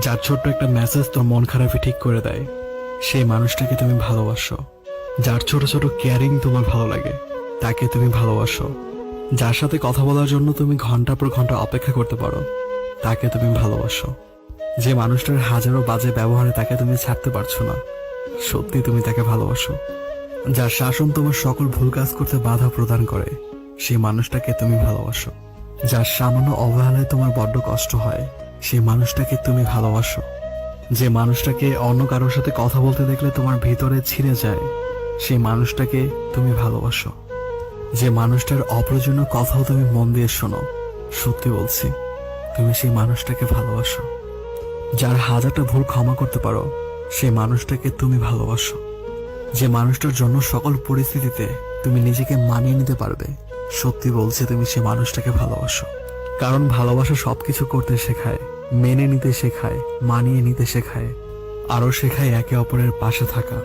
যার ছোট্ট একটা মেসেজ তোর মন খারাপই ঠিক করে দেয়, সেই মানুষটাকে তুমি ভালোবাসো। যার ছোট ছোট কেয়ারিং তোমার ভালো লাগে, তাকে তুমি ভালোবাসো। যার সাথে কথা বলার জন্য তুমি ঘন্টা পর ঘন্টা অপেক্ষা করতে পারো, তাকে তুমি ভালোবাসো। যে মানুষটার হাজারো বাজে ব্যবহারে তাকে তুমি ছাড়তে পারছো না, সত্যি তুমি তাকে ভালোবাসো। যার শাসন তোমার সকল ভুল কাজ করতে বাধা প্রদান করে, সেই মানুষটাকে তুমি ভালোবাসো। যার সামান্য অবহেলায় তোমার বড্ড কষ্ট হয়, সেই মানুষটাকে তুমি ভালোবাসো। যে মানুষটাকে অন্য কারোর সাথে কথা বলতে দেখলে তোমার ভিতরে ছিঁড়ে যায়, সেই মানুষটাকে তুমি ভালোবাসো। যে মানুষটার অপ্রয়োজনীয় কথাও তুমি মন দিয়ে শোনো, সত্যি বলছি, তুমি সেই মানুষটাকে ভালোবাসো। যার হাজারটা ভুল ক্ষমা করতে পারো, সেই মানুষটাকে তুমি ভালোবাসো। যে মানুষটার জন্য সকল পরিস্থিতিতে তুমি নিজেকে মানিয়ে নিতে পারবে, সত্যি বলছি, তুমি সেই মানুষটাকে ভালোবাসো। কারণ ভালোবাসা সবকিছু করতে শেখায়, মেনে নিতে শেখায়, মানিয়ে নিতে শেখায়, আরো শেখায় একে অপরের পাশে থাকা।